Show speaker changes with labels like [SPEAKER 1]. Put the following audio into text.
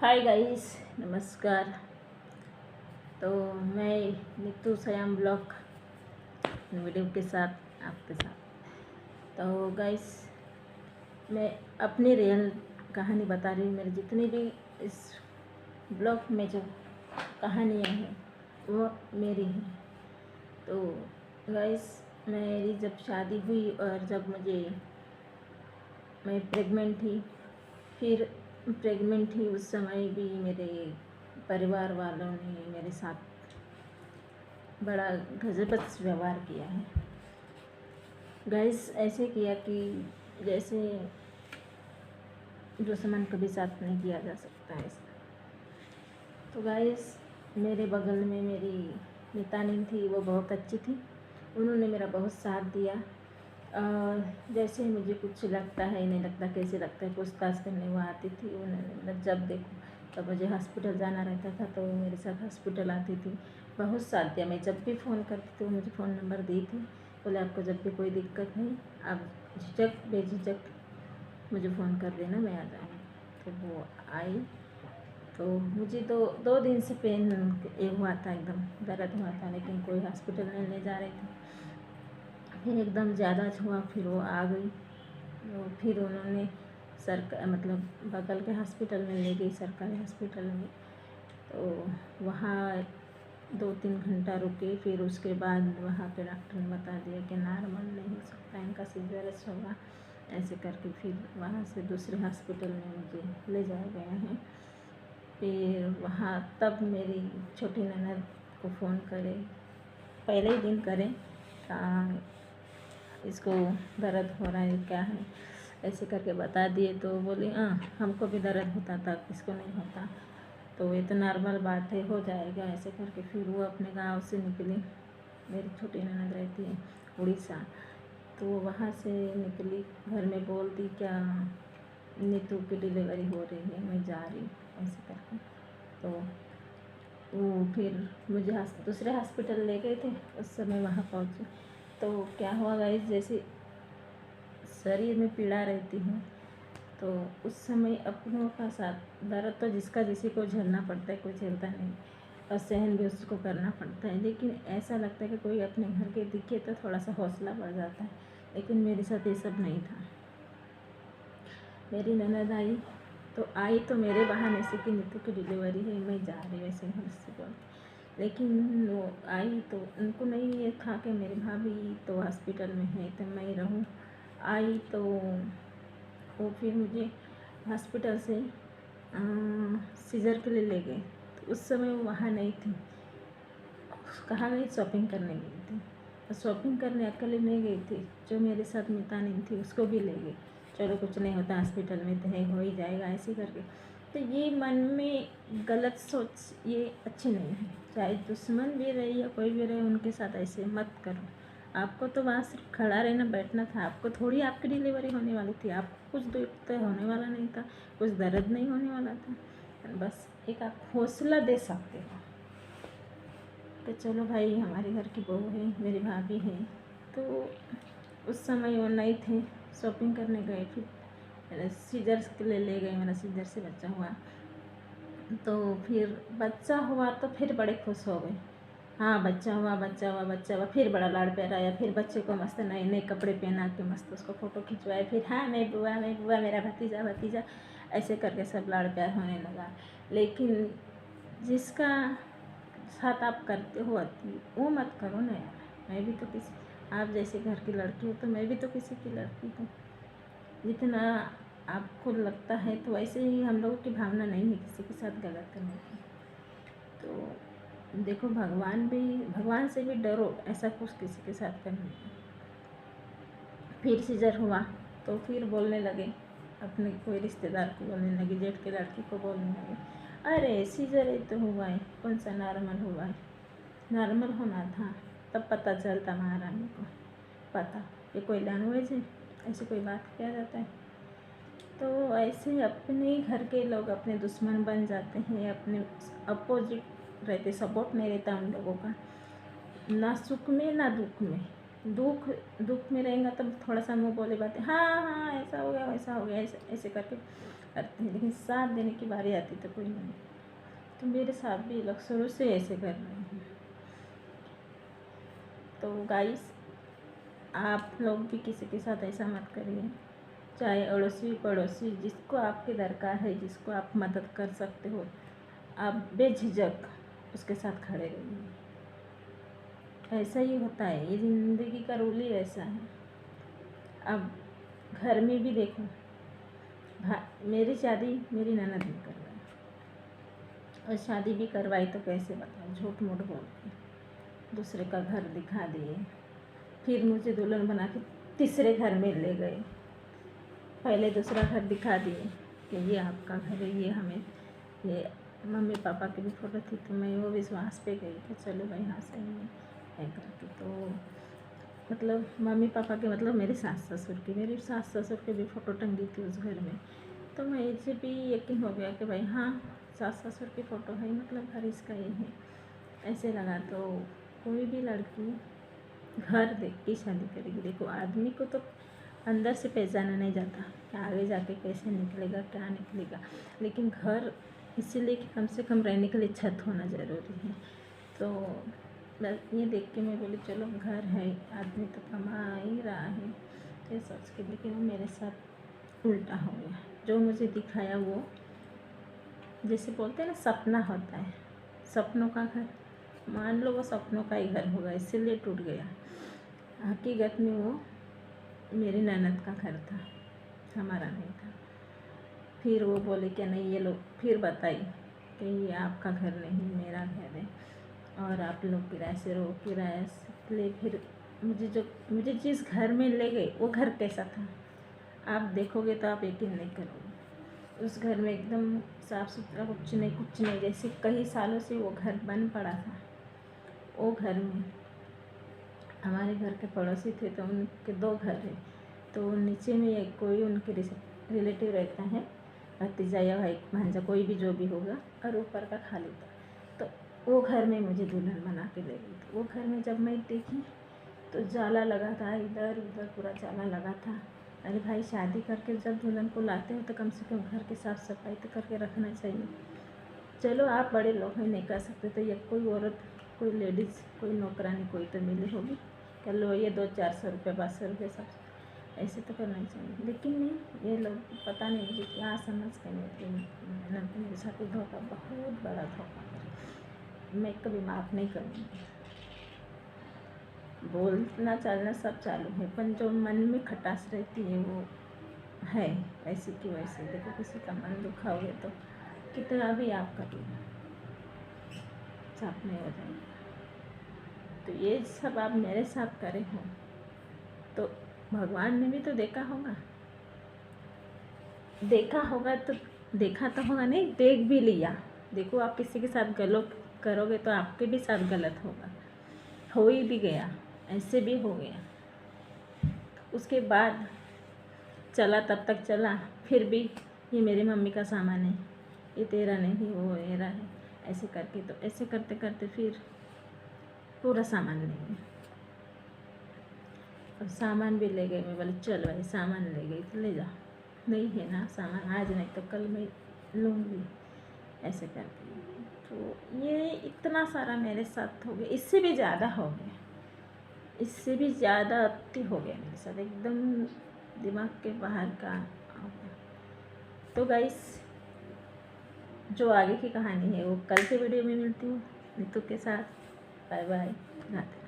[SPEAKER 1] Hi guys, नमस्कार। तो मैं नीतू सयाम ब्लॉग वीडियो के साथ आपके साथ। तो गाइस, मैं अपनी रियल कहानी बता रही हूँ। मेरी जितनी भी इस ब्लॉग में जो कहानियाँ हैं वो मेरी हैं। तो गाइस, मेरी जब शादी हुई और जब मैं प्रेग्नेंट थी, फिर प्रेग्नेंट थी उस समय भी मेरे परिवार वालों ने मेरे साथ बड़ा गजबच व्यवहार किया है गाइस। ऐसे किया कि जैसे दुश्मन कभी साथ नहीं किया जा सकता है ऐसा। तो गाइस, मेरे बगल में मेरी मितानिन थी, वो बहुत अच्छी थी। उन्होंने मेरा बहुत साथ दिया। जैसे मुझे कुछ लगता है, नहीं लगता, कैसे लगता है, पूछताछ करने वो आती थी। उन्होंने जब देखो तब मुझे हॉस्पिटल जाना रहता था तो वो मेरे साथ हॉस्पिटल आती थी, बहुत साथ दिया। मैं जब भी फ़ोन करती थी वो मुझे फ़ोन नंबर दी थी, बोले आपको जब भी कोई दिक्कत नहीं, आप झिझक बेझिझक मुझे फ़ोन कर देना, मैं आ जाऊँगी। तो वो आई। तो मुझे तो 2 दिन से पेन ये हुआ था, एकदम दर्द हुआ था, लेकिन कोई हॉस्पिटल नहीं ले जा रहे थे। फिर एकदम ज़्यादा हुआ, फिर वो आ गई। तो फिर उन्होंने मतलब बगल के हॉस्पिटल में ले गई, सरकारी हॉस्पिटल में। तो वहाँ 2-3 घंटा रुके। फिर उसके बाद वहाँ पे डॉक्टर ने बता दिया कि नॉर्मल नहीं हो सकता, इनका सीजरस होगा। ऐसे करके फिर वहाँ से दूसरे हॉस्पिटल में मुझे ले जाया गया है। फिर वहाँ तब मेरी छोटी ननद को फ़ोन करे, पहले ही दिन करे, इसको दर्द हो रहा है क्या है, ऐसे करके बता दिए। तो बोली हाँ, हमको भी दर्द होता था, किसको नहीं होता, तो ये तो नॉर्मल बात है, हो जाएगा, ऐसे करके। फिर वो अपने गांव से निकली। मेरी छोटी ननद रहती है उड़ीसा, तो वो वहाँ से निकली, घर में बोल दी क्या नीतू की डिलीवरी हो रही है, मैं जा रही हूँ, ऐसे करके। तो वो फिर मुझे दूसरे हॉस्पिटल ले गए थे। उस समय वहाँ पहुँची तो क्या हुआ गाइस, जैसे शरीर में पीड़ा रहती है तो उस समय अपनों का साथ दर्द तो जिसका जिसी को झेलना पड़ता है, कोई झेलता नहीं, और सहन भी उसको करना पड़ता है। लेकिन ऐसा लगता है कि कोई अपने घर के दिखे तो थोड़ा सा हौसला बढ़ जाता है, लेकिन मेरे साथ ये सब नहीं था। मेरी ननद आई तो मेरे बहाने से कि नीतू की डिलीवरी है, मैं जा रही हूँ, ऐसे घर से बोल। लेकिन वो आई तो उनको नहीं ये था कि मेरी भाभी तो हॉस्पिटल में है तो मैं रहूँ। आई तो वो फिर मुझे हॉस्पिटल से सीजर के लिए ले गए। तो उस समय वो वहाँ नहीं थी, कहाँ गई, शॉपिंग करने गई थी। और शॉपिंग करने अकेले नहीं गई थी, जो मेरे साथ मितानिन थी उसको भी ले गई। चलो कुछ नहीं होता, हॉस्पिटल में तो है, हो ही जाएगा, ऐसे करके। तो ये मन में गलत सोच ये अच्छी नहीं है। चाहे दुश्मन भी रहे या कोई भी रहे, उनके साथ ऐसे मत करो। आपको तो वहाँ सिर्फ खड़ा रहना, बैठना था, आपको थोड़ी आपकी डिलीवरी होने वाली थी, आपको कुछ दुख तो होने वाला नहीं था, कुछ दर्द नहीं होने वाला था। बस एक आप हौसला दे सकते हो कि चलो भाई, हमारे घर की बहू है, मेरी भाभी है। तो उस समय वो नहीं थे, शॉपिंग करने गए। फिर मेरा सीजर के लिए ले गए, मेरा सीजर से बच्चा हुआ। तो फिर बच्चा हुआ तो फिर बड़े खुश हो गए। हाँ, बच्चा हुआ, बच्चा हुआ, बच्चा हुआ, फिर बड़ा लाड़ प्यार आया। फिर बच्चे को मस्त नए नए कपड़े पहना के मस्त उसको फ़ोटो खिंचवाए। फिर हाँ, मैं बुआ, मैं बुआ, मेरा भतीजा भतीजा, ऐसे करके सब लाड़ प्यार होने लगा। लेकिन जिसका साथ आप करते हो अति, वो मत करो ना यार। मैं भी तो किसी, आप जैसे घर की लड़की हो तो मैं भी तो किसी की लड़की हूँ। जितना आपको लगता है तो वैसे ही हम लोगों की भावना नहीं है किसी के साथ गलत करने की। तो देखो, भगवान से भी डरो, ऐसा कुछ किसी के साथ करने की। फिर सीजर हुआ तो फिर बोलने लगे, अपने कोई रिश्तेदार को बोलने लगे, जेठ की लड़की को बोलने लगे, अरे सीजर ही तो हुआ है, कौन सा नॉर्मल हुआ है, नॉर्मल होना था। तब पता चलता महारानी को, पता ये कोई लैंग्वेज है, ऐसी कोई बात किया जाता है। तो ऐसे अपने घर के लोग अपने दुश्मन बन जाते हैं, अपने अपोजिट रहते, सपोर्ट नहीं रहता उन लोगों का, ना सुख में ना दुख में। दुख में रहेगा तब थोड़ा सा मुँह बोले बातें, हाँ हाँ ऐसा हो गया, वैसा हो गया, ऐसे ऐसे करके करते हैं, लेकिन साथ देने की बारी आती तो कोई नहीं। तो मेरे साथ भी लोग शुरू से ऐसे कर रहे हैं। तो गाइस, आप लोग भी किसी के साथ ऐसा मत करिए। चाहे अड़ोसी पड़ोसी, जिसको आपकी दरकार है, जिसको आप मदद कर सकते हो, आप बेझिझक उसके साथ खड़े रहिए। ऐसा ही होता है, ये ज़िंदगी का रूल ही ऐसा है। अब घर में भी देखो, मेरी शादी मेरी ननद ने करवाई, और शादी भी करवाई तो कैसे बताओ, झूठ मूठ बोल के दूसरे का घर दिखा दिए, फिर मुझे दुल्हन बना के तीसरे घर में ले गए। पहले दूसरा घर दिखा दिए कि ये आपका घर है, ये हमें, ये मम्मी पापा की भी फ़ोटो थी, तो मैं वो विश्वास पे गई कि चलो भाई हाँ सही है करके। तो मतलब मम्मी पापा के मतलब मेरे सास ससुर की, मेरी सास ससुर की भी फ़ोटो टंगी थी उस घर में। तो मुझे भी यकीन हो गया कि भाई हाँ, सास ससुर की फ़ोटो है, मतलब घर इसका ये है। ऐसे लगा। तो कोई भी लड़की घर देख के शादी करेगी। देखो, आदमी को तो अंदर से पहचाना नहीं जाता कि आगे जाके कैसे निकलेगा, क्या निकलेगा, लेकिन घर इसीलिए कि कम से कम रहने के लिए छत होना ज़रूरी है। तो ये देख के मैं बोली चलो घर है, आदमी तो कमा ही रहा है, ये सोच के। लेकिन मेरे साथ उल्टा हो गया। जो मुझे दिखाया वो, जैसे बोलते हैं ना, सपना होता है, सपनों का घर, मान लो वो सपनों का ही घर होगा, इसीलिए टूट गया। हकीकत में वो मेरी ननद का घर था, हमारा नहीं था। फिर वो बोले कि नहीं, ये लोग फिर बताई कि ये आपका घर नहीं, मेरा घर है, और आप लोग किराए से रहो, किराए से ले। फिर मुझे जिस घर में ले गए वो घर कैसा था, आप देखोगे तो आप यकीन नहीं करोगे। उस घर में एकदम साफ़ सुथरा, कुछ नहीं, जैसे कई सालों से वो घर बंद पड़ा था। वो घर में हमारे घर के पड़ोसी थे, तो उनके 2 घर है। तो नीचे में एक कोई उनके रिलेटिव रहता है, भतीजा या भाई भांजा, कोई भी जो भी होगा, और ऊपर का खाली था। तो वो घर में मुझे दुल्हन बना के ले गई। तो वो घर में जब मैं देखी तो जाला लगा था, इधर उधर पूरा जाला लगा था। अरे भाई, शादी करके जब दुल्हन को लाते हो तो कम से कम घर की साफ़ सफाई तो करके रखना चाहिए। चलो आप बड़े लोग हैं, नहीं कर सकते, तो ये कोई औरत, कोई लेडीज़, कोई नौकरानी कोई तो मिली होगी, कर लो ये 200-400 रुपये 500 रुपये, सब ऐसे तो करना चाहिए। लेकिन नहीं, ये लोग पता नहीं मुझे क्या समझ के मेरे साथ धोखा, बहुत बड़ा धोखा कर, मैं कभी माफ़ नहीं करूँगी। बोलना चालना सब चालू है, पर जो मन में खटास रहती है वो है ऐसी की वैसे। देखो, किसी का मन दुखाओगे तो कितना भी आप कर लो, साफ नहीं हो जाएगा। तो ये सब आप मेरे साथ करे हो तो भगवान ने भी तो देखा होगा, तो देखा तो होगा, नहीं देख भी लिया। देखो, आप किसी के साथ गलत करोगे तो आपके भी साथ गलत होगा, हो ही भी गया, ऐसे भी हो गया। उसके बाद चला, तब तक चला, फिर भी ये मेरी मम्मी का सामान है, ये तेरा नहीं, वो मेरा है, ऐसे करके। तो ऐसे करते करते फिर पूरा सामान ले गए, और सामान भी ले गए। मैं बोले चल भाई, सामान ले गई तो ले जा, नहीं है ना सामान, आज नहीं तो कल मैं लूँगी, ऐसे करके। तो ये इतना सारा मेरे साथ हो गया, इससे भी ज़्यादा हो गया, इससे भी ज़्यादा अति हो गया मेरे साथ, एकदम दिमाग के बाहर का हो गया। तो गाइस, जो आगे की कहानी है वो कल के वीडियो में मिलती हूँ नीतू के साथ। Bye bye, Radhe.